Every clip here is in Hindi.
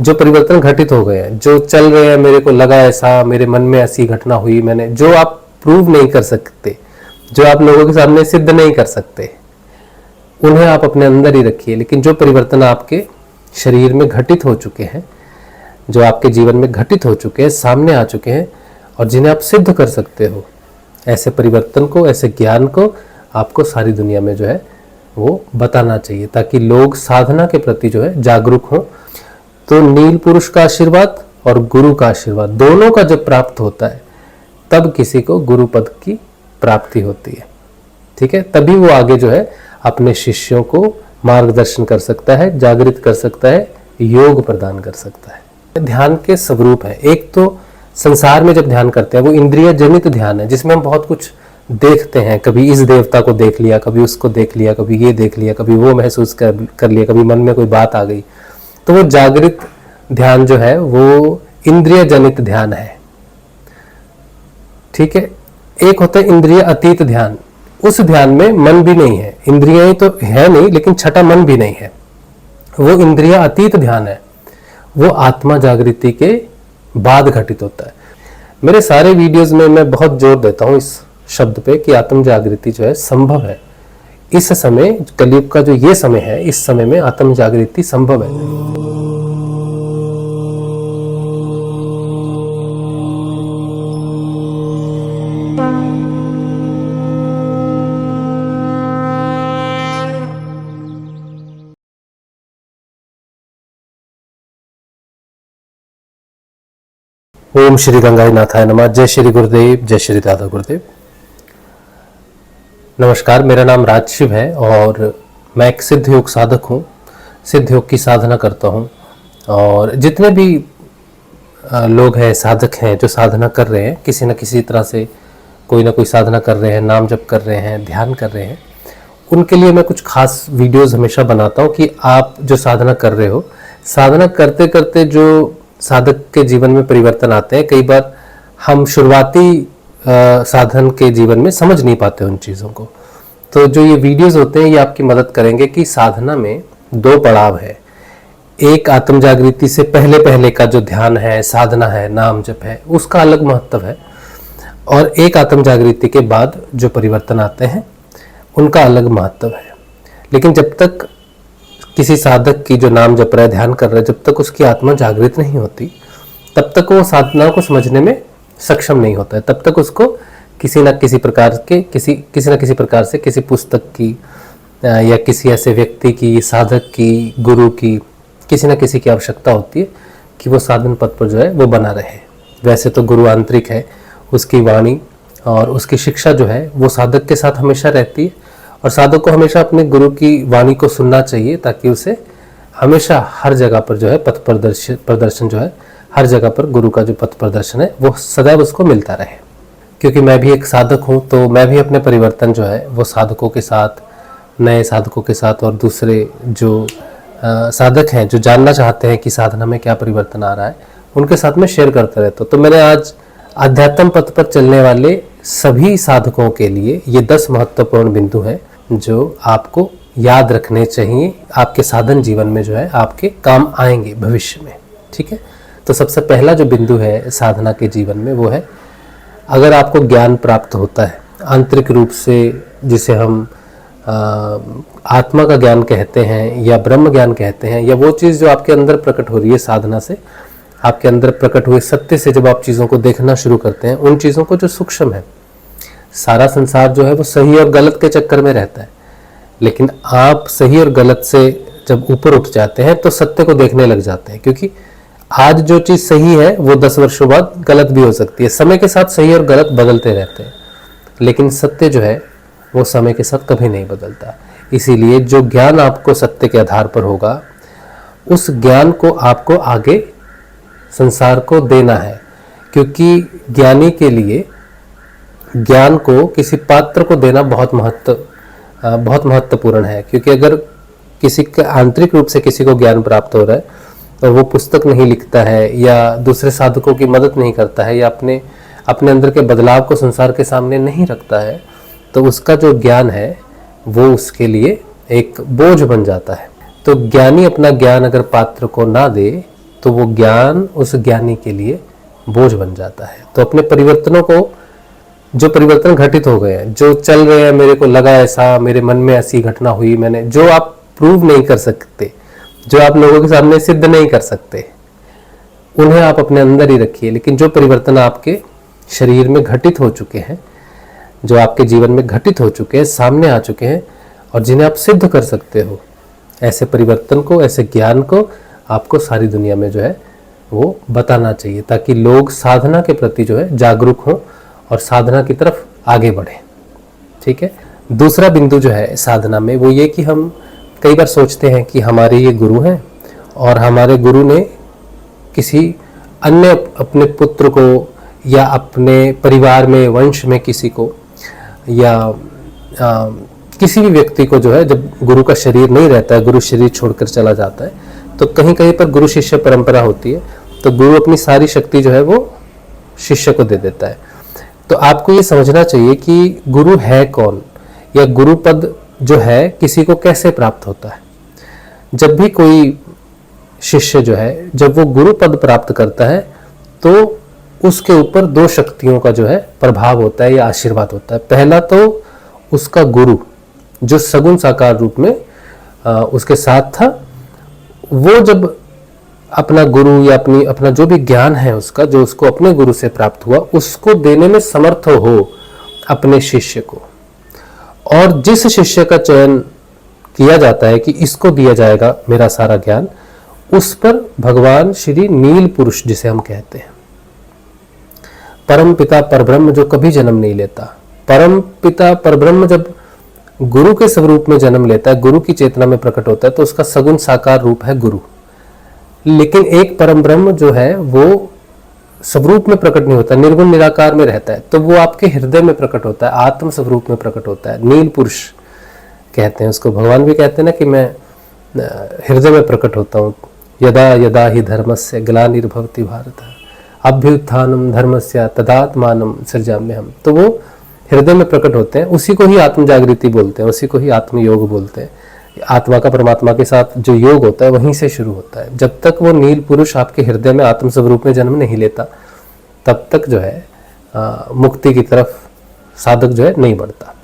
जो परिवर्तन घटित हो गए हैं, जो चल रहे हैं, मेरे को लगा ऐसा, मेरे मन में ऐसी घटना हुई, मैंने जो आप प्रूव नहीं कर सकते, जो आप लोगों के सामने सिद्ध नहीं कर सकते, उन्हें आप अपने अंदर ही रखिए। लेकिन जो परिवर्तन आपके शरीर में घटित हो चुके हैं, जो आपके जीवन में घटित हो चुके हैं, सामने आ चुके हैं और जिन्हें आप सिद्ध कर सकते हो, ऐसे परिवर्तन को, ऐसे ज्ञान को आपको सारी दुनिया में जो है वो बताना चाहिए, ताकि लोग साधना के प्रति जो है जागरूक हों। तो नील पुरुष का आशीर्वाद और गुरु का आशीर्वाद दोनों का जब प्राप्त होता है, तब किसी को गुरु पद की प्राप्ति होती है। ठीक है, तभी वो आगे जो है अपने शिष्यों को मार्गदर्शन कर सकता है, जागृत कर सकता है, योग प्रदान कर सकता है। ध्यान के स्वरूप है। एक तो संसार में जब ध्यान करते हैं वो इंद्रिय जनित ध्यान है, जिसमें हम बहुत कुछ देखते हैं। कभी इस देवता को देख लिया, कभी उसको देख लिया, कभी ये देख लिया, कभी वो महसूस कर लिया, कभी मन में कोई बात आ गई। तो वो जागृत ध्यान जो है वो इंद्रिय जनित ध्यान है। ठीक है, एक होता है इंद्रिय अतीत ध्यान। उस ध्यान में मन भी नहीं है, इंद्रियां तो है नहीं, लेकिन छठा मन भी नहीं है। वो इंद्रिय अतीत ध्यान है, वो आत्मा जागृति के बाद घटित होता है। मेरे सारे वीडियोस में मैं बहुत जोर देता हूं इस शब्द पे कि आत्म जागृति जो है संभव है। इस समय, कलयुग का जो ये समय है, इस समय में आत्म जागृति संभव है। ओम श्री गंगाई नाथाय नमः। जय श्री गुरुदेव, जय श्री दादा गुरुदेव। नमस्कार, मेरा नाम राजशिव है और मैं एक सिद्ध योग साधक हूँ। सिद्ध योग की साधना करता हूँ और जितने भी लोग हैं, साधक हैं, जो साधना कर रहे हैं, किसी न किसी तरह से कोई ना कोई साधना कर रहे हैं, नाम जप कर रहे हैं, ध्यान कर रहे हैं, उनके लिए मैं कुछ खास वीडियोस हमेशा बनाता हूँ कि आप जो साधना कर रहे हो, साधना करते करते जो साधक के जीवन में परिवर्तन आते हैं, कई बार हम शुरुआती साधन के जीवन में समझ नहीं पाते उन चीज़ों को। तो जो ये वीडियोस होते हैं, ये आपकी मदद करेंगे कि साधना में दो पड़ाव है। एक आत्म जागृति से पहले पहले का जो ध्यान है, साधना है, नाम जप है, उसका अलग महत्व है, और एक आत्म जागृति के बाद जो परिवर्तन आते हैं उनका अलग महत्व है। लेकिन जब तक किसी साधक की जो नाम जप रहा है, ध्यान कर रहा है, जब तक उसकी आत्मा जागृत नहीं होती, तब तक वो साधना को समझने में सक्षम नहीं होता है। तब तक उसको किसी न किसी प्रकार से किसी पुस्तक की या किसी ऐसे व्यक्ति की, साधक की, गुरु की, किसी न किसी की आवश्यकता होती है कि वो साधन पथ पर जो है वो बना रहे। वैसे तो गुरु आंतरिक है, उसकी वाणी और उसकी शिक्षा जो है वो साधक के साथ हमेशा रहती है, और साधक को हमेशा अपने गुरु की वाणी को सुनना चाहिए, ताकि उसे हमेशा हर जगह पर जो है पथ प्रदर्शन जो है, हर जगह पर गुरु का जो पथ प्रदर्शन है वो सदैव उसको मिलता रहे। क्योंकि मैं भी एक साधक हूँ, तो मैं भी अपने परिवर्तन जो है वो साधकों के साथ, नए साधकों के साथ, और दूसरे जो साधक हैं जो जानना चाहते हैं कि साधना में क्या परिवर्तन आ रहा है, उनके साथ में शेयर करता रहता हूँ। तो मैंने आज आध्यात्म पथ पर चलने वाले सभी साधकों के लिए ये 10 महत्वपूर्ण बिंदु हैं जो आपको याद रखने चाहिए, आपके साधन जीवन में जो है आपके काम आएंगे भविष्य में। ठीक है, तो सबसे पहला जो बिंदु है साधना के जीवन में वो है, अगर आपको ज्ञान प्राप्त होता है आंतरिक रूप से, जिसे हम आत्मा का ज्ञान कहते हैं या ब्रह्म ज्ञान कहते हैं, या वो चीज़ जो आपके अंदर प्रकट हो रही है साधना से, आपके अंदर प्रकट हुए सत्य से जब आप चीज़ों को देखना शुरू करते हैं, उन चीज़ों को जो सूक्ष्म है, सारा संसार जो है वो सही और गलत के चक्कर में रहता है, लेकिन आप सही और गलत से जब ऊपर उठ जाते हैं तो सत्य को देखने लग जाते हैं। क्योंकि आज जो चीज़ सही है वो 10 वर्षों बाद गलत भी हो सकती है। समय के साथ सही और गलत बदलते रहते हैं, लेकिन सत्य जो है वो समय के साथ कभी नहीं बदलता। इसीलिए जो ज्ञान आपको सत्य के आधार पर होगा, उस ज्ञान को आपको आगे संसार को देना है। क्योंकि ज्ञानी के लिए ज्ञान को किसी पात्र को देना बहुत महत्वपूर्ण है। क्योंकि अगर किसी के आंतरिक रूप से किसी को ज्ञान प्राप्त हो रहा है और वो पुस्तक नहीं लिखता है, या दूसरे साधकों की मदद नहीं करता है, या अपने अंदर के बदलाव को संसार के सामने नहीं रखता है, तो उसका जो ज्ञान है वो उसके लिए एक बोझ बन जाता है। तो ज्ञानी अपना ज्ञान अगर पात्र को ना दे, तो वो ज्ञान उस ज्ञानी के लिए बोझ बन जाता है। तो अपने परिवर्तनों को, जो परिवर्तन घटित हो गए हैं, जो चल रहे हैं, मेरे को लगा ऐसा, मेरे मन में ऐसी घटना हुई, मैंने, जो आप प्रूव नहीं कर सकते, जो आप लोगों के सामने सिद्ध नहीं कर सकते, उन्हें आप अपने अंदर ही रखिए। लेकिन जो परिवर्तन आपके शरीर में घटित हो चुके हैं, जो आपके जीवन में घटित हो चुके हैं, सामने आ चुके हैं, और जिन्हें आप सिद्ध कर सकते हो, ऐसे परिवर्तन को, ऐसे ज्ञान को आपको सारी दुनिया में जो है वो बताना चाहिए, ताकि लोग साधना के प्रति जो है जागरूक हों और साधना की तरफ आगे बढ़े। ठीक है। दूसरा बिंदु जो है साधना में वो ये कि हम कई बार सोचते हैं कि हमारे ये गुरु हैं और हमारे गुरु ने किसी अन्य अपने पुत्र को या अपने परिवार में, वंश में किसी को या किसी भी व्यक्ति को जो है, जब गुरु का शरीर नहीं रहता है, गुरु शरीर छोड़कर चला जाता है, तो कहीं कहीं पर गुरु शिष्य परंपरा होती है, तो गुरु अपनी सारी शक्ति जो है वो शिष्य को दे देता है। तो आपको ये समझना चाहिए कि गुरु है कौन, या गुरु पद जो है किसी को कैसे प्राप्त होता है। जब भी कोई शिष्य जो है, जब वो गुरु पद प्राप्त करता है, तो उसके ऊपर दो शक्तियों का जो है प्रभाव होता है या आशीर्वाद होता है। पहला तो उसका गुरु जो सगुण साकार रूप में उसके साथ था, वो जब अपना गुरु या अपना जो भी ज्ञान है उसका, जो उसको अपने गुरु से प्राप्त हुआ, उसको देने में समर्थ हो अपने शिष्य को। और जिस शिष्य का चयन किया जाता है कि इसको दिया जाएगा मेरा सारा ज्ञान, उस पर भगवान श्री नील पुरुष, जिसे हम कहते हैं, परम पिता परब्रह्म, जो कभी जन्म नहीं लेता, परम पिता परब्रह्म जब गुरु के स्वरूप में जन्म लेता है, गुरु की चेतना में प्रकट होता है, तो उसका सगुण साकार रूप है गुरु। लेकिन एक परम ब्रह्म जो है वो स्वरूप में प्रकट नहीं होता, निर्गुण निराकार में रहता है, तो वो आपके हृदय में प्रकट होता है, आत्म स्वरूप में प्रकट होता है। नील पुरुष कहते हैं उसको, भगवान भी कहते हैं ना कि मैं हृदय में प्रकट होता हूँ। यदा यदा ही धर्मस्य ग्लानिर्भवति भारत अभ्युत्थानम धर्मस्य तदात्मानं सृजाम्यहम्। तो वो हृदय में प्रकट होते हैं, उसी को ही आत्म जागृति बोलते हैं, उसी को ही आत्मयोग बोलते हैं। आत्मा का परमात्मा के साथ जो योग होता है वहीं से शुरू होता है। जब तक वो नील पुरुष आपके हृदय में आत्म स्वरूप में जन्म नहीं लेता, तब तक जो है मुक्ति की तरफ साधक जो है नहीं बढ़ता।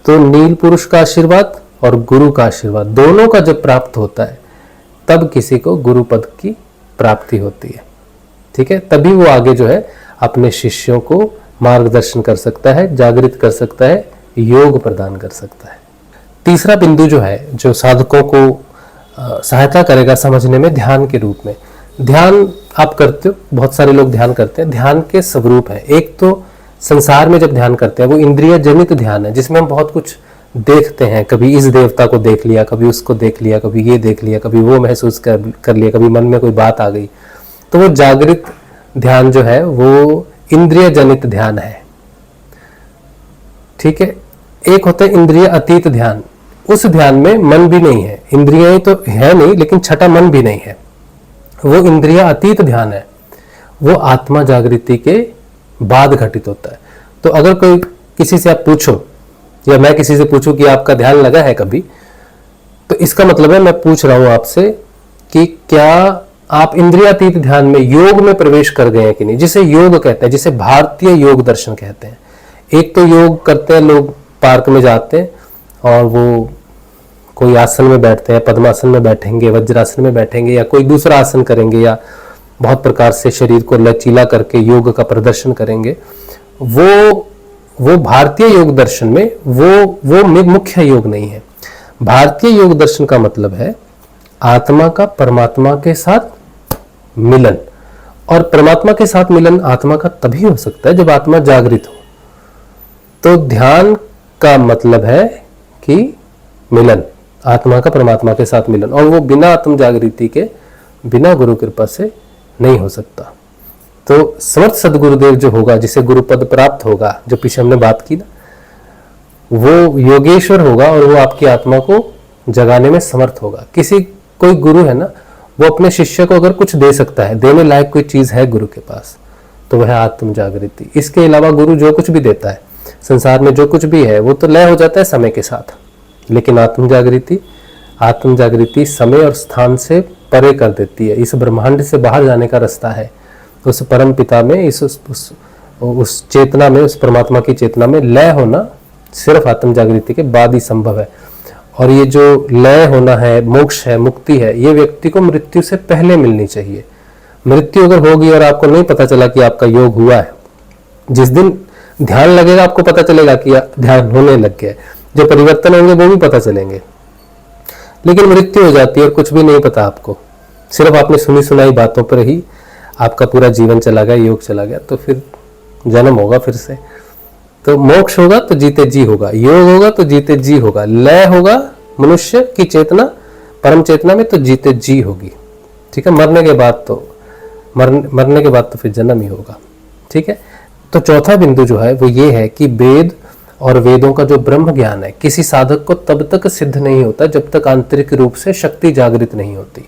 तो नील पुरुष का आशीर्वाद और गुरु का आशीर्वाद दोनों का जब प्राप्त होता है, तब किसी को गुरु पद की प्राप्ति होती है। ठीक है। तभी वो आगे जो है अपने शिष्यों को मार्गदर्शन कर सकता है, जागृत कर सकता है, योग प्रदान कर सकता है। तीसरा बिंदु जो है, जो साधकों को सहायता करेगा समझने में, ध्यान के रूप में। ध्यान आप करते हो, बहुत सारे लोग ध्यान करते हैं। ध्यान के स्वरूप है। एक तो संसार में जब ध्यान करते हैं वो इंद्रिय जनित ध्यान है, जिसमें हम बहुत कुछ देखते हैं। कभी इस देवता को देख लिया, कभी उसको देख लिया, कभी ये देख लिया, कभी वो महसूस कर लिया, कभी मन में कोई बात आ गई। तो वो जागृत ध्यान जो है वो इंद्रिय जनित ध्यान है। ठीक है। एक होता है इंद्रिय अतीत ध्यान। उस ध्यान में मन भी नहीं है, इंद्रियां तो है नहीं, लेकिन छठा मन भी नहीं है। वो इंद्रिय अतीत ध्यान है, वो आत्मा जागृति के बाद घटित होता है। तो अगर कोई किसी से आप पूछो, या मैं किसी से पूछूं कि आपका ध्यान लगा है कभी, तो इसका मतलब है मैं पूछ रहा हूं आपसे कि क्या आप इंद्रियातीत ध्यान में, योग में प्रवेश कर गए हैं कि नहीं, जिसे योग कहते हैं, जिसे भारतीय योग दर्शन कहते हैं। एक तो योग करते हैं लोग, पार्क में जाते हैं और वो कोई आसन में बैठते हैं, पद्मासन में बैठेंगे, वज्रासन में बैठेंगे, या कोई दूसरा आसन करेंगे, या बहुत प्रकार से शरीर को लचीला करके योग का प्रदर्शन करेंगे। वो भारतीय योग दर्शन में वो मुख्य योग नहीं है। भारतीय योग दर्शन का मतलब है आत्मा का परमात्मा के साथ मिलन, और परमात्मा के साथ मिलन आत्मा का तभी हो सकता है जब आत्मा जागृत हो। तो ध्यान का मतलब है कि मिलन, आत्मा का परमात्मा के साथ मिलन, और वो बिना आत्म जागृति के, बिना गुरु कृपा से नहीं हो सकता। तो समर्थ सदगुरुदेव जो होगा, जिसे गुरु पद प्राप्त होगा, जो पीछे हमने बात की ना, वो योगेश्वर होगा और वो आपकी आत्मा को जगाने में समर्थ होगा। कोई गुरु है ना, वो अपने शिष्य को अगर कुछ दे सकता है, देने लायक कोई चीज है गुरु के पास, तो वह आत्म जागृति। इसके अलावा गुरु जो कुछ भी देता है संसार में, जो कुछ भी है, वो तो लय हो जाता है समय के साथ, लेकिन आत्म जागृति समय और स्थान से परे कर देती है। इस ब्रह्मांड से बाहर जाने का रास्ता है। उस परम पिता में, उस चेतना में, उस परमात्मा की चेतना में लय होना सिर्फ आत्म जागृति के बाद ही संभव है। और ये जो लय होना है, मोक्ष है, मुक्ति है, ये व्यक्ति को मृत्यु से पहले मिलनी चाहिए। मृत्यु अगर होगी और आपको नहीं पता चला कि आपका योग हुआ है, जिस दिन ध्यान लगेगा आपको पता चलेगा कि ध्यान होने लग गया है। जो परिवर्तन होंगे वो भी पता चलेंगे। लेकिन मृत्यु हो जाती है और कुछ भी नहीं पता आपको, सिर्फ आपने सुनी सुनाई बातों पर ही आपका पूरा जीवन चला गया, योग चला गया, तो फिर जन्म होगा फिर से। तो मोक्ष होगा तो जीते जी होगा, योग होगा तो जीते जी होगा, लय होगा मनुष्य की चेतना, परम चेतना में, तो जीते जी होगी। ठीक है, मरने के बाद तो फिर जन्म ही होगा। ठीक है, तो चौथा बिंदु जो है वो ये है कि वेद और वेदों का जो ब्रह्म ज्ञान है किसी साधक को तब तक सिद्ध नहीं होता जब तक आंतरिक रूप से शक्ति जागृत नहीं होती।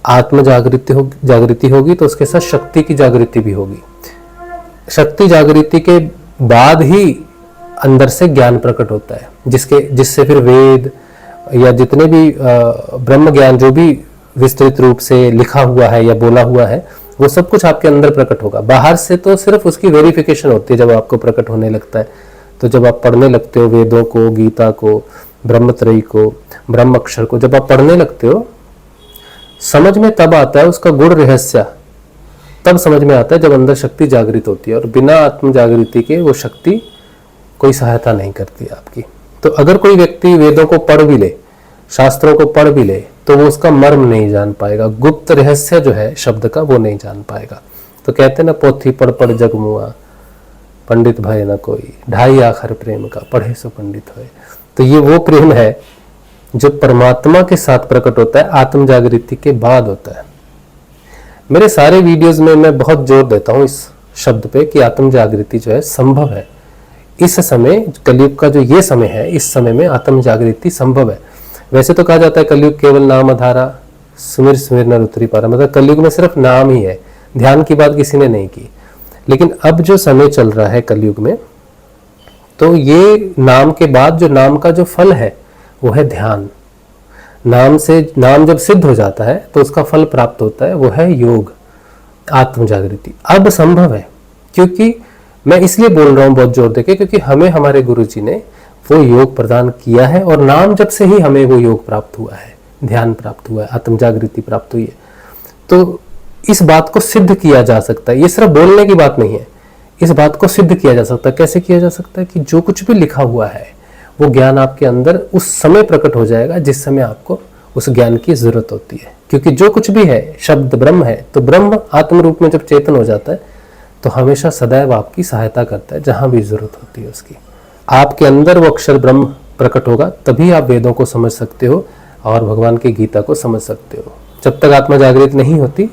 आत्म जागृति होगी तो उसके साथ शक्ति की जागृति भी होगी। शक्ति जागृति के बाद ही अंदर से ज्ञान प्रकट होता है, जिससे फिर वेद या जितने भी ब्रह्म ज्ञान जो भी विस्तृत रूप से लिखा हुआ है या बोला हुआ है, वो सब कुछ आपके अंदर प्रकट होगा। बाहर से तो सिर्फ उसकी वेरिफिकेशन होती है जब आपको प्रकट होने लगता है। तो जब आप पढ़ने लगते हो वेदों को, गीता को, ब्रह्मत्रयी को, ब्रह्म अक्षर को, जब आप पढ़ने लगते हो, समझ में तब आता है उसका गुण रहस्य, तब समझ में आता है जब अंदर शक्ति जागृत होती है। और बिना आत्म जागृति के वो शक्ति कोई सहायता नहीं करती आपकी। तो अगर कोई व्यक्ति वेदों को पढ़ भी ले, शास्त्रों को पढ़ भी ले, तो वो उसका मर्म नहीं जान पाएगा, गुप्त रहस्य जो है शब्द का वो नहीं जान पाएगा। तो कहते हैं ना, पोथी पढ़ पढ़ जग मुआ, पंडित भय न कोई, ढाई आखर प्रेम का, पढ़े सो पंडित होए। तो ये वो प्रेम है जो परमात्मा के साथ प्रकट होता है, आत्म जागृति के बाद होता है। मेरे सारे वीडियोस में मैं बहुत जोर देता हूं इस शब्द पे कि आत्म जागृति जो है संभव है। इस समय कलयुग का जो ये समय है, इस समय में आत्म जागृति संभव है। वैसे तो कहा जाता है कलयुग केवल नाम आधारा, सुमिर सुमिर नर उतरी पारा, मतलब कलयुग में सिर्फ नाम ही है, ध्यान की बात किसी ने नहीं की। लेकिन अब जो समय चल रहा है कलयुग में, तो ये नाम के बाद जो नाम का जो फल है वो है ध्यान। नाम जब सिद्ध हो जाता है तो उसका फल प्राप्त होता है, वो है योग, आत्म जागृति। अब संभव है, क्योंकि मैं इसलिए बोल रहा हूं बहुत जोर देके, क्योंकि हमें हमारे गुरु जी ने वो योग प्रदान किया है और नाम जब से ही हमें वो योग प्राप्त हुआ है, ध्यान प्राप्त हुआ है, आत्म जागृति प्राप्त हुई है। तो इस बात को सिद्ध किया जा सकता है, ये सिर्फ बोलने की बात नहीं है, इस बात को सिद्ध किया जा सकता है। कैसे किया जा सकता है? कि जो कुछ भी लिखा हुआ है वो ज्ञान आपके अंदर उस समय प्रकट हो जाएगा जिस समय आपको उस ज्ञान की जरूरत होती है। क्योंकि जो कुछ भी है, शब्द ब्रह्म है, तो ब्रह्म आत्म रूप में जब चेतन हो जाता है तो हमेशा सदैव आपकी सहायता करता है जहां भी जरूरत होती है उसकी। आपके अंदर वो अक्षर ब्रह्म प्रकट होगा, तभी आप वेदों को समझ सकते हो और भगवान की गीता को समझ सकते हो। जब तक आत्मा जागृत नहीं होती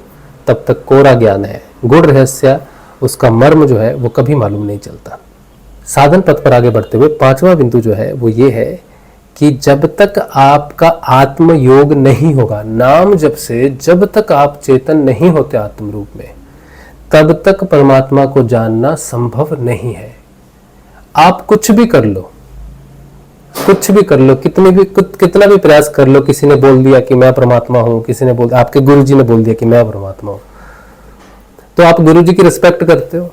तब तक कोरा ज्ञान है, गुण रहस्य, उसका मर्म जो है वो कभी मालूम नहीं चलता। साधन पथ पर आगे बढ़ते हुए पांचवा बिंदु जो है वो ये है कि जब तक आपका आत्म योग नहीं होगा, नाम जब तक आप चेतन नहीं होते आत्म रूप में, तब तक परमात्मा को जानना संभव नहीं है। आप कुछ भी कर लो, कितना भी प्रयास कर लो, किसी ने बोल दिया कि मैं परमात्मा हूं, किसी ने बोल, आपके गुरु जी ने बोल दिया कि मैं परमात्मा हूं, तो आप गुरु जी की रिस्पेक्ट करते हो,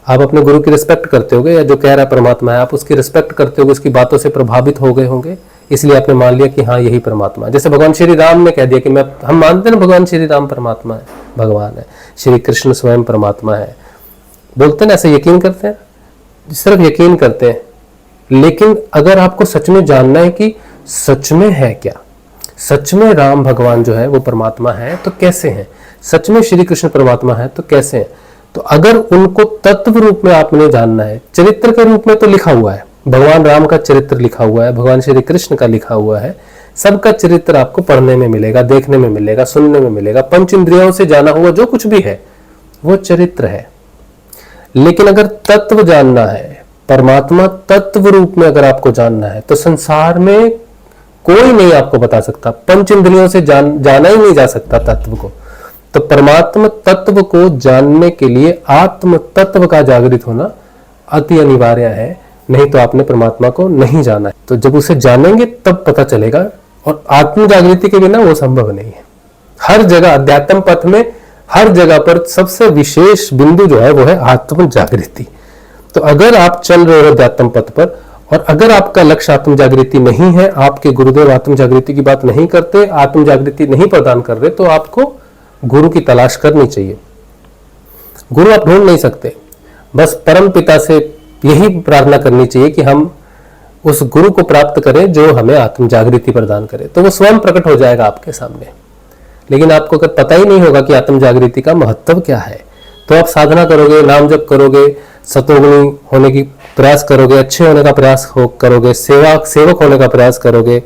आप अपने गुरु की रिस्पेक्ट करते होगे, या जो कह रहा है परमात्मा है आप उसकी रिस्पेक्ट करते होगे, उसकी बातों से प्रभावित हो गए होंगे, इसलिए आपने मान लिया कि हाँ यही परमात्मा है। जैसे भगवान श्री राम ने कह दिया कि हम मानते हैं भगवान श्री राम परमात्मा है, भगवान है, श्री कृष्ण स्वयं परमात्मा है, बोलते हैं ना, ऐसे यकीन करते हैं, सिर्फ यकीन करते हैं। लेकिन अगर आपको सच में जानना है कि सच में है क्या, सच में राम भगवान जो है वो परमात्मा है तो कैसे हैं, सच में श्री कृष्ण परमात्मा है तो कैसे हैं, तो अगर उनको तत्व रूप में आपने जानना है, चरित्र के रूप में तो लिखा हुआ है, भगवान राम का चरित्र लिखा हुआ है, भगवान श्री कृष्ण का लिखा हुआ है, सबका चरित्र आपको पढ़ने में मिलेगा, देखने में मिलेगा, सुनने में मिलेगा, पंच इंद्रियों से जाना हुआ जो कुछ भी है वो चरित्र है। लेकिन अगर तत्व जानना है, परमात्मा तत्व रूप में अगर आपको जानना है, तो संसार में कोई नहीं आपको बता सकता, पंच इंद्रियों से जाना ही नहीं जा सकता तत्व को। तो परमात्मा तत्व को जानने के लिए आत्म तत्व का जागृत होना अति अनिवार्य है, नहीं तो आपने परमात्मा को नहीं जाना है। तो जब उसे जानेंगे तब पता चलेगा और आत्म जागृति के बिना वो संभव नहीं है। हर जगह अध्यात्म पथ में हर जगह पर सबसे विशेष बिंदु जो है वो है आत्म जागृति। तो अगर आप चल रहे हो अध्यात्म पथ पर और अगर आपका लक्ष्य आत्म जागृति नहीं है, आपके गुरुदेव आत्म जागृति की बात नहीं करते, आत्म जागृति नहीं प्रदान कर रहे, तो आपको गुरु की तलाश करनी चाहिए। गुरु आप ढूंढ नहीं सकते, बस परम पिता से यही प्रार्थना करनी चाहिए कि हम उस गुरु को प्राप्त करें जो हमें आत्म जागृति प्रदान करे, तो वो स्वयं प्रकट हो जाएगा आपके सामने। लेकिन आपको अगर पता ही नहीं होगा कि आत्म जागृति का महत्व क्या है, तो आप साधना करोगे, नाम जप करोगे, सतोगुणी होने की प्रयास करोगे, अच्छे होने का प्रयास करोगे, सेवक होने का प्रयास करोगे,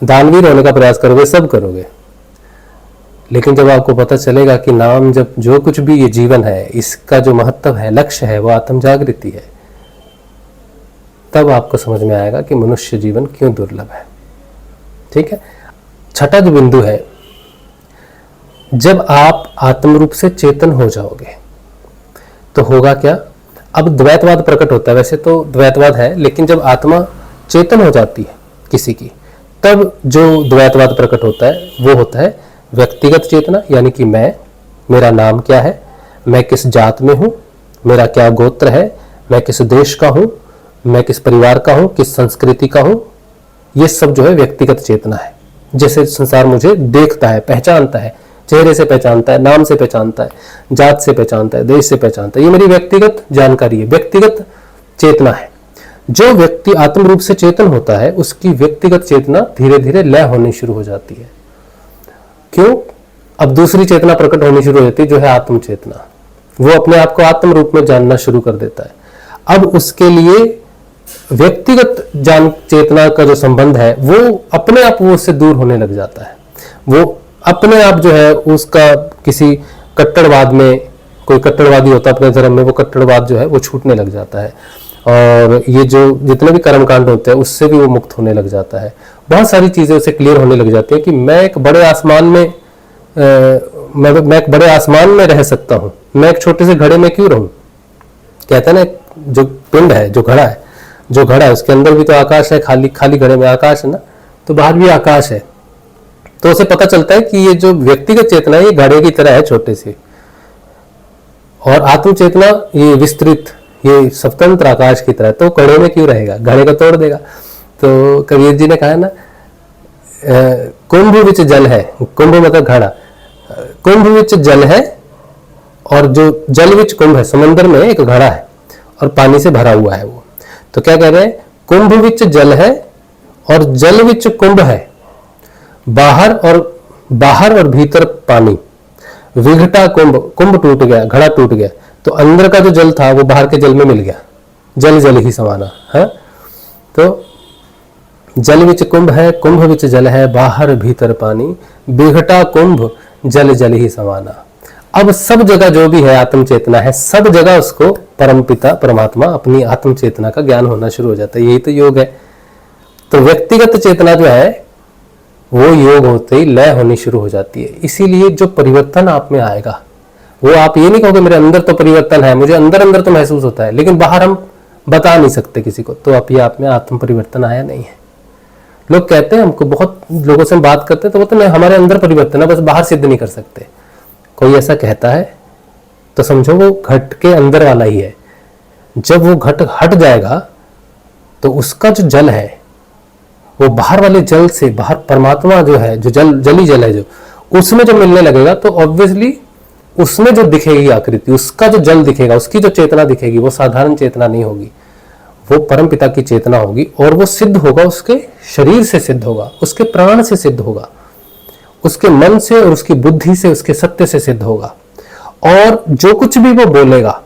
दानवीर होने का प्रयास करोगे, सब करोगे। लेकिन जब आपको पता चलेगा कि नाम जब जो कुछ भी ये जीवन है, इसका जो महत्व है, लक्ष्य है, वो आत्म जागृति है, तब आपको समझ में आएगा कि मनुष्य जीवन क्यों दुर्लभ है। ठीक है। छठा जो बिंदु है, जब आप आत्म रूप से चेतन हो जाओगे तो होगा क्या? अब द्वैतवाद प्रकट होता है। वैसे तो द्वैतवाद है, लेकिन जब आत्मा चेतन हो जाती है किसी की, तब जो द्वैतवाद प्रकट होता है वो होता है व्यक्तिगत चेतना, यानी कि मैं, मेरा नाम क्या है, मैं किस जात में हूं, मेरा क्या गोत्र है, मैं किस देश का हूं, मैं किस परिवार का हूं, किस संस्कृति का हूं, ये सब जो है व्यक्तिगत चेतना है। जैसे संसार मुझे देखता है, पहचानता है, चेहरे से पहचानता है, नाम से पहचानता है, जात से पहचानता है, देश से पहचानता है, ये मेरी व्यक्तिगत जानकारी है, व्यक्तिगत चेतना है। जो व्यक्ति आत्म रूप से चेतन होता है, उसकी व्यक्तिगत चेतना धीरे धीरे लय होनी शुरू हो जाती है। क्यों? अब दूसरी चेतना प्रकट होनी शुरू हो जाती है, जो है आत्म चेतना। वो अपने आप को आत्म रूप में जानना शुरू कर देता है। अब उसके लिए व्यक्तिगत जान चेतना का जो संबंध है, वो अपने आप वो उससे दूर होने लग जाता है। वो अपने आप जो है उसका किसी कट्टरवाद में, कोई कट्टरवादी होता है अपने धर्म में, वो कट्टरवाद जो है वो छूटने लग जाता है, और ये जो जितने भी कर्मकांड होते हैं उससे भी वो मुक्त होने लग जाता है। बहुत सारी चीजें उसे क्लियर होने लग जाती है कि मैं एक बड़े आसमान में मैं एक बड़े आसमान में रह सकता हूँ, मैं एक छोटे से घड़े में क्यों रहूं। कहते हैं ना, जो पिंड है, जो घड़ा है उसके अंदर भी तो आकाश है, खाली घड़े में आकाश है ना, तो बाहर भी आकाश है। तो उसे पता चलता है कि ये जो व्यक्तिगत चेतना है ये घड़े की तरह है, छोटे से, और आत्म चेतना ये विस्तृत, ये स्वतंत्र आकाश की तरह। तो घड़े में क्यों रहेगा, घड़े को तोड़ देगा। तो कबीर जी ने कहा है ना, कुंभ विच जल है, कुंभ मतलब घड़ा, कुंभ विच जल है, और जो जल विच कुंभ है, समंदर में एक घड़ा है और पानी से भरा हुआ है वो। तो क्या कह रहे हैं, कुंभ विच जल है और जल विच कुंभ है, बाहर और भीतर पानी, विघटा कुंभ टूट गया, घड़ा टूट गया, तो अंदर का जो जल था वो बाहर के जल में मिल गया, जल जल ही समाना है। तो जल विच कुंभ है, कुंभ विच जल है, बाहर भीतर पानी, विघटा कुंभ जल जल ही समाना। अब सब जगह जो भी है आत्म चेतना है, सब जगह उसको परम पिता परमात्मा अपनी आत्म चेतना का ज्ञान होना शुरू हो जाता है। यही तो योग है। तो व्यक्तिगत चेतना जो है वो योग होते ही लय होनी शुरू हो जाती है। इसीलिए जो परिवर्तन आप में आएगा, वो आप ये नहीं कहोगे मेरे अंदर तो परिवर्तन है, मुझे अंदर तो महसूस होता है, लेकिन बाहर हम बता नहीं सकते किसी को, तो आप ये आप में आत्म परिवर्तन आया नहीं है। लोग कहते हैं, हमको बहुत लोगों से हम बात करते हैं तो बोलते हैं हमारे अंदर परिवर्तन है, बस बाहर सिद्ध नहीं कर सकते। कोई ऐसा कहता है तो समझो वो घट के अंदर वाला ही है। जब वो घट हट जाएगा तो उसका जो जल है वो बाहर वाले जल से, बाहर परमात्मा जो है, जो जली जल है, जो उसमें जो मिलने लगेगा, तो ऑब्वियसली उसमें जो दिखेगी आकृति, उसका जो जल दिखेगा, उसकी जो चेतना दिखेगी, वो साधारण चेतना नहीं होगी, वो परम पिता की चेतना होगी। और वो सिद्ध होगा, उसके शरीर से सिद्ध होगा, उसके प्राण से सिद्ध होगा, उसके मन से और उसकी बुद्धि से, उसके सत्य से सिद्ध होगा। और जो कुछ भी वो बोलेगा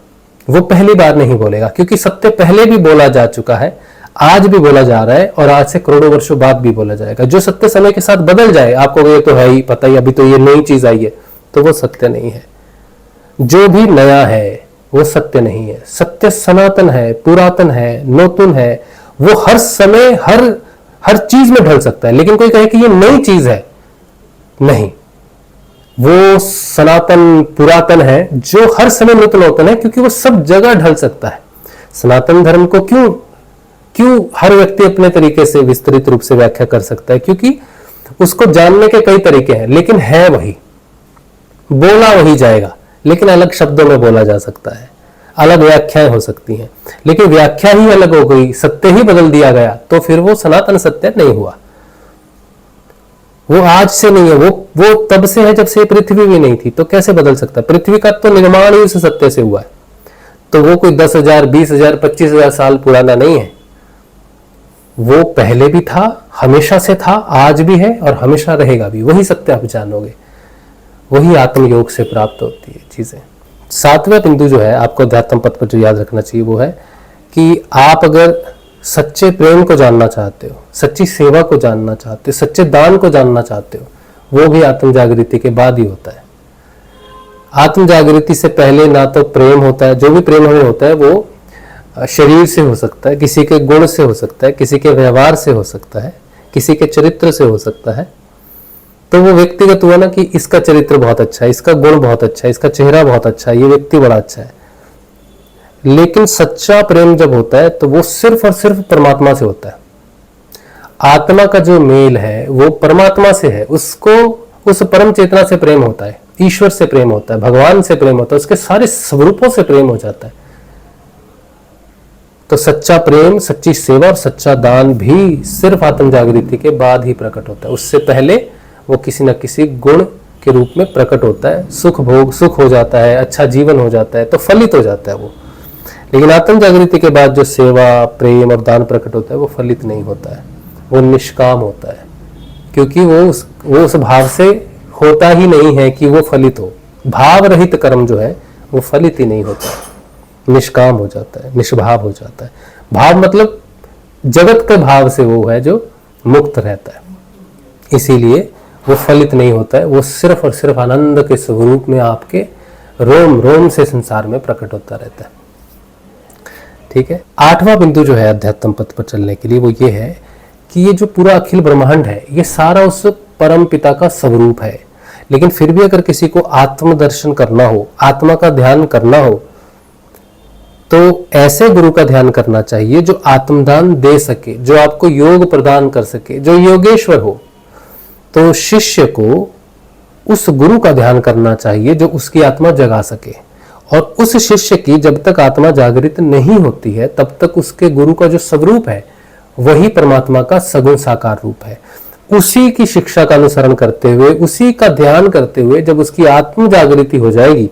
वो पहली बार नहीं बोलेगा, क्योंकि सत्य पहले भी बोला जा चुका है, आज भी बोला जा रहा है, और आज से करोड़ों वर्षों बाद भी बोला जाएगा। जो सत्य समय के साथ बदल जाए, आपको ये तो है ही पता ही, अभी तो ये नई चीज आई है, तो वो सत्य नहीं है। जो भी नया है वो सत्य नहीं है। सत्य सनातन है, पुरातन है, नूतन है, वो हर समय हर चीज में ढल सकता है। लेकिन कोई कहे कि ये नई चीज है, नहीं, वो सनातन पुरातन है जो हर समय नूतन होता है, क्योंकि वो सब जगह ढल सकता है। सनातन धर्म को क्यों हर व्यक्ति अपने तरीके से विस्तृत रूप से व्याख्या कर सकता है, क्योंकि उसको जानने के कई तरीके हैं, लेकिन है वही, बोला वही जाएगा, लेकिन अलग शब्दों में बोला जा सकता है, अलग व्याख्याएं हो सकती हैं। लेकिन व्याख्या ही अलग हो गई, सत्य ही बदल दिया गया, तो फिर वो सनातन सत्य नहीं हुआ। वो आज से नहीं है, वो तब से है जब से पृथ्वी भी नहीं थी, तो कैसे बदल सकता? पृथ्वी का तो निर्माण ही उस सत्य से हुआ है, तो वो कोई 10,000, 20,000, 25,000 साल पुराना नहीं है। वो पहले भी था, हमेशा से था, आज भी है और हमेशा रहेगा भी। वही सत्य आप जानोगे, वही आत्मयोग से प्राप्त होती है चीजें। 7वां बिंदु जो है आपको अध्यात्म पथ पर जो याद रखना चाहिए वो है कि आप अगर सच्चे प्रेम को जानना चाहते हो, सच्ची सेवा को जानना चाहते हो, सच्चे दान को जानना चाहते हो, वो भी आत्म जागृति के बाद ही होता है। आत्म जागृति से पहले ना तो प्रेम होता है, जो भी प्रेम हमें होता है वो शरीर से हो सकता है, किसी के गुण से हो सकता है, किसी के व्यवहार से हो सकता है, किसी के चरित्र से हो सकता है। तो वो व्यक्तिगत हुआ ना कि इसका चरित्र बहुत अच्छा है, इसका गुण बहुत अच्छा है, इसका चेहरा बहुत अच्छा है, ये व्यक्ति बड़ा अच्छा है। लेकिन सच्चा प्रेम जब होता है तो वो सिर्फ और सिर्फ परमात्मा से होता है। आत्मा का जो मेल है वो परमात्मा से है, उसको उस परम चेतना से प्रेम होता है, ईश्वर से प्रेम होता है, भगवान से प्रेम होता है, उसके सारे स्वरूपों से प्रेम हो जाता है। तो सच्चा प्रेम, सच्ची सेवा और सच्चा दान भी सिर्फ आत्म जागृति के बाद ही प्रकट होता है। उससे पहले वो किसी न किसी गुण के रूप में प्रकट होता है, सुख भोग, सुख हो जाता है, अच्छा जीवन हो जाता है, तो फलित हो जाता है वो। लेकिन आत्म जागृति के बाद जो सेवा, प्रेम और दान प्रकट होता है वो फलित नहीं होता है, वो निष्काम होता है, क्योंकि वो उस भाव से होता ही नहीं है कि वो फलित हो। भाव रहित कर्म जो है वो फलित ही नहीं होता है, निष्काम हो जाता है, निष्भाव हो जाता है। भाव मतलब जगत के भाव से वो है जो मुक्त रहता है, इसीलिए वो फलित नहीं होता है, वो सिर्फ और सिर्फ आनंद के स्वरूप में आपके रोम रोम से संसार में प्रकट होता रहता है। ठीक है। 8वां बिंदु जो है अध्यात्म पथ पर चलने के लिए वो ये है कि ये जो पूरा अखिल ब्रह्मांड है ये सारा उस परम पिता का स्वरूप है। लेकिन फिर भी अगर किसी को आत्मदर्शन करना हो, आत्मा का ध्यान करना हो, तो ऐसे गुरु का ध्यान करना चाहिए जो आत्मदान दे सके, जो आपको योग प्रदान कर सके, जो योगेश्वर हो। तो शिष्य को उस गुरु का ध्यान करना चाहिए जो उसकी आत्मा जगा सके, और उस शिष्य की जब तक आत्मा जागृत नहीं होती है तब तक उसके गुरु का जो स्वरूप है वही परमात्मा का सगुण साकार रूप है। उसी की शिक्षा का अनुसरण करते हुए, उसी का ध्यान करते हुए जब उसकी आत्म जागृति हो जाएगी,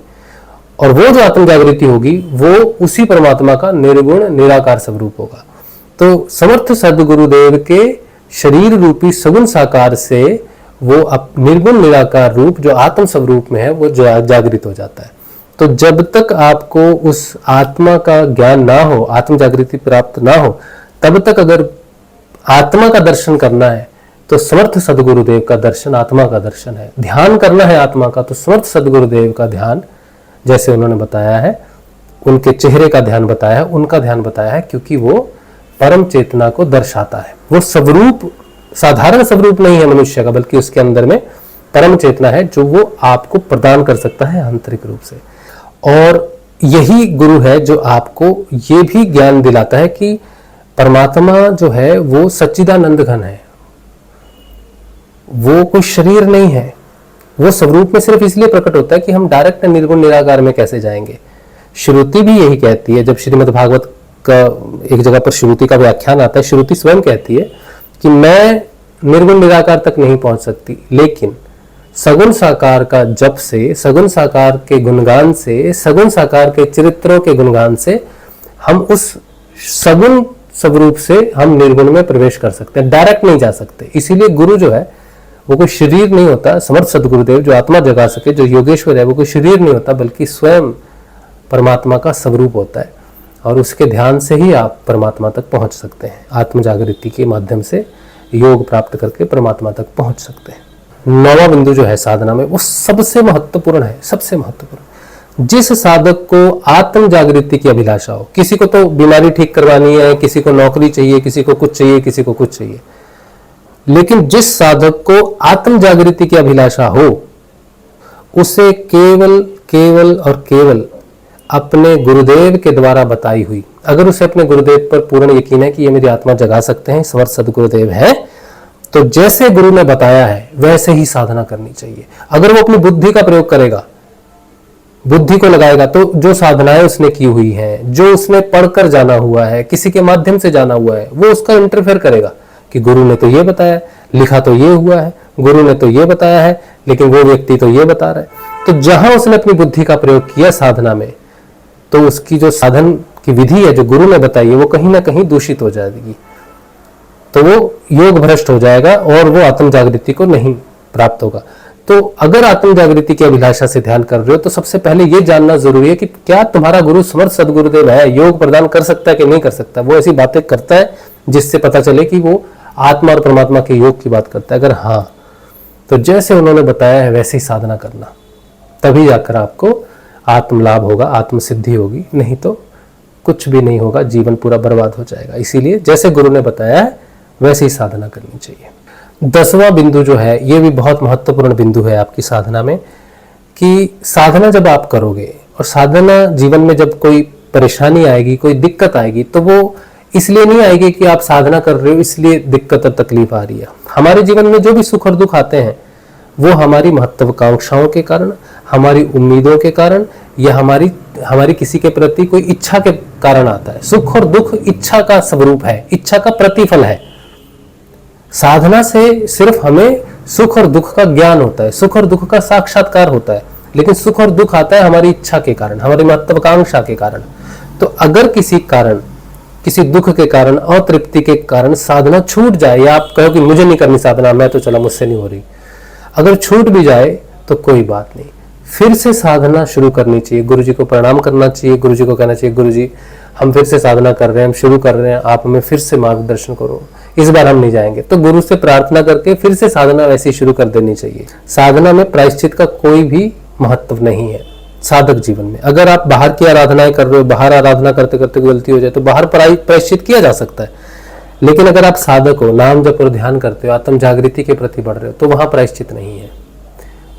और वो जो आत्म जागृति होगी वो उसी परमात्मा का निर्गुण निराकार स्वरूप होगा। तो समर्थ सद्गुरुदेव के शरीर रूपी सगुण साकार से वो निर्गुण निराकार रूप जो आत्म स्वरूप में है वो जागृत हो जाता है। तो जब तक आपको उस आत्मा का ज्ञान ना हो, आत्म जागृति प्राप्त ना हो, तब तक अगर आत्मा का दर्शन करना है तो समर्थ सद्गुरुदेव का दर्शन आत्मा का दर्शन है। ध्यान करना है आत्मा का तो समर्थ सद्गुरुदेव का ध्यान, जैसे उन्होंने बताया है, उनके चेहरे का ध्यान बताया है, उनका ध्यान बताया है, क्योंकि वो परम चेतना को दर्शाता है। वो स्वरूप साधारण स्वरूप नहीं है मनुष्य का, बल्कि उसके अंदर में परम चेतना है जो वो आपको प्रदान कर सकता है आंतरिक रूप से। और यही गुरु है जो आपको ये भी ज्ञान दिलाता है कि परमात्मा जो है वो सच्चिदानंद घन है, वो कोई शरीर नहीं है, वो स्वरूप में सिर्फ इसलिए प्रकट होता है कि हम डायरेक्ट निर्गुण निराकार में कैसे जाएंगे। श्रुति भी यही कहती है, जब श्रीमद् भागवत का एक जगह पर श्रुति का व्याख्यान आता है, श्रुति स्वयं कहती है कि मैं निर्गुण निराकार तक नहीं पहुंच सकती, लेकिन सगुण साकार का जप से, सगुण साकार के गुणगान से, सगुण साकार के चरित्रों के गुणगान से हम उस सगुण स्वरूप से हम निर्गुण में प्रवेश कर सकते हैं, डायरेक्ट नहीं जा सकते। इसीलिए गुरु जो है वो कोई शरीर नहीं होता। समर्थ सद्गुरुदेव जो आत्मा जगा सके, जो योगेश्वर है, वो कोई शरीर नहीं होता, बल्कि स्वयं परमात्मा का स्वरूप होता है, और उसके ध्यान से ही आप परमात्मा तक पहुंच सकते हैं। आत्म जागृति के माध्यम से योग प्राप्त करके परमात्मा तक पहुंच सकते हैं। 9वां बिंदु जो है साधना में वो सबसे महत्वपूर्ण है, सबसे महत्वपूर्ण। जिस साधक को आत्म जागृति की अभिलाषा हो, किसी को तो बीमारी ठीक करवानी है, किसी को नौकरी चाहिए, किसी को कुछ चाहिए, किसी को कुछ चाहिए, लेकिन जिस साधक को आत्म जागृति की अभिलाषा हो, उसे केवल केवल और केवल अपने गुरुदेव के द्वारा बताई हुई, अगर उसे अपने गुरुदेव पर पूर्ण यकीन है कि ये मेरी आत्मा जगा सकते हैं, समर्थ सद्गुरुदेव है, तो जैसे गुरु ने बताया है वैसे ही साधना करनी चाहिए। अगर वो अपनी बुद्धि का प्रयोग करेगा, बुद्धि को लगाएगा, तो जो साधनाएं उसने की हुई हैं, जो उसने पढ़कर जाना हुआ है, किसी के माध्यम से जाना हुआ है, वो उसका इंटरफेयर करेगा कि गुरु ने तो ये बताया, लिखा तो ये हुआ है, गुरु ने तो ये बताया है, लेकिन वो व्यक्ति तो ये बता रहा है। तो जहां उसने अपनी बुद्धि का प्रयोग किया साधना में, तो उसकी जो साधन की विधि है जो गुरु ने बताई है वो कहीं ना कहीं दूषित हो जाएगी, तो वो योग भ्रष्ट हो जाएगा और वो आत्म जागृति को नहीं प्राप्त होगा। तो अगर आत्म जागृति की अभिलाषा से ध्यान कर रहे हो तो सबसे पहले ये जानना जरूरी है कि क्या तुम्हारा गुरु समर्थ सदगुरुदेव है, योग प्रदान कर सकता है कि नहीं कर सकता। वो ऐसी बातें करता है जिससे पता चले कि वो आत्मा और परमात्मा के योग की बात करता है। अगर हाँ, तो जैसे उन्होंने बताया है वैसे ही साधना करना, तभी जाकर आपको आत्म लाभ होगा, आत्म सिद्धि होगी, नहीं तो कुछ भी नहीं होगा, जीवन पूरा बर्बाद हो जाएगा। इसीलिए जैसे गुरु ने बताया है वैसे ही साधना करनी चाहिए। 10वां बिंदु जो है ये भी बहुत महत्वपूर्ण बिंदु है आपकी साधना में, कि साधना जब आप करोगे और साधना जीवन में जब कोई परेशानी आएगी, कोई दिक्कत आएगी, तो वो इसलिए नहीं आएगी कि आप साधना कर रहे हो इसलिए दिक्कत और तकलीफ आ रही है। हमारे जीवन में जो भी सुख और दुख आते हैं वो हमारी महत्वाकांक्षाओं के कारण, हमारी उम्मीदों के कारण, या हमारी किसी के प्रति कोई इच्छा के कारण आता है। सुख और दुख इच्छा का स्वरूप है, इच्छा का प्रतिफल है। साधना से सिर्फ हमें सुख और दुख का ज्ञान होता है, सुख और दुख का साक्षात्कार होता है, लेकिन सुख और दुख आता है हमारी इच्छा के कारण, हमारी महत्वाकांक्षा के कारण। तो अगर किसी कारण, किसी दुख के कारण, अतृप्ति के कारण साधना छूट जाए, या आप कहो कि मुझे नहीं करनी साधना, मैं तो चला, मुझसे नहीं हो रही, अगर छूट भी जाए तो कोई बात नहीं, फिर से साधना शुरू करनी चाहिए। गुरुजी को प्रणाम करना चाहिए, गुरुजी को कहना चाहिए गुरुजी हम फिर से साधना कर रहे हैं, हम शुरू कर रहे हैं, आप हमें फिर से मार्गदर्शन करो, इस बार हम नहीं जाएंगे। तो गुरु से प्रार्थना करके फिर से साधना वैसी शुरू कर देनी चाहिए। साधना में प्रायश्चित का कोई भी महत्व नहीं है साधक जीवन में। अगर आप बाहर की आराधनाएं कर रहे हो, बाहर आराधना करते करते गलती हो जाए तो बाहर प्रायश्चित किया जा सकता है, लेकिन अगर आप साधक हो, नाम जप और ध्यान करते हो, आत्म जागृति के प्रति बढ़ रहे हो, तो वहां प्रायश्चित नहीं है।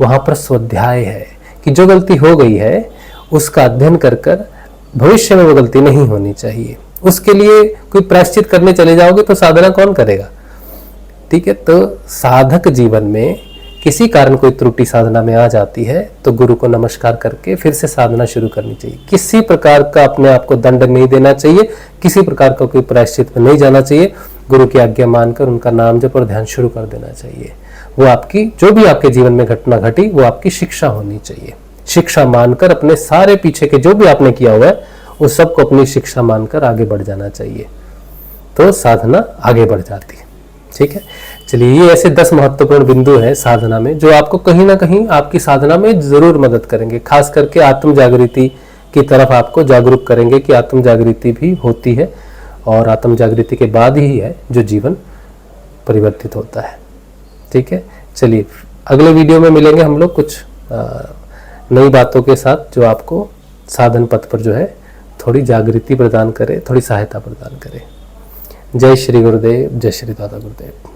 वहां पर स्वाध्याय है कि जो गलती हो गई है उसका अध्ययन कर कर भविष्य में वो गलती नहीं होनी चाहिए। उसके लिए कोई प्रायश्चित करने चले जाओगे तो साधना कौन करेगा? ठीक है। तो साधक जीवन में किसी कारण कोई त्रुटि साधना में आ जाती है तो गुरु को नमस्कार करके फिर से साधना शुरू करनी चाहिए। किसी प्रकार का अपने आप को दंड नहीं देना चाहिए, किसी प्रकार का कोई प्रायश्चित में नहीं जाना चाहिए। गुरु की आज्ञा मानकर उनका नाम जप और ध्यान शुरू कर देना चाहिए। वो आपकी जो भी आपके जीवन में घटना घटी वो आपकी शिक्षा होनी चाहिए। शिक्षा मानकर अपने सारे पीछे के जो भी आपने किया हुआ है उस सबको अपनी शिक्षा मानकर आगे बढ़ जाना चाहिए, तो साधना आगे बढ़ जाती है। ठीक है। चलिए, ये ऐसे 10 महत्वपूर्ण बिंदु हैं साधना में जो आपको कहीं ना कहीं आपकी साधना में जरूर मदद करेंगे, खास करके आत्म जागृति की तरफ आपको जागरूक करेंगे कि आत्म जागृति भी होती है और आत्म जागृति के बाद ही है जो जीवन परिवर्तित होता है। ठीक है। चलिए, अगले वीडियो में मिलेंगे हम लोग कुछ नई बातों के साथ जो आपको साधन पथ पर जो है थोड़ी जागृति प्रदान करे, थोड़ी सहायता प्रदान करे। जय श्री गुरुदेव, जय श्री दादा गुरुदेव।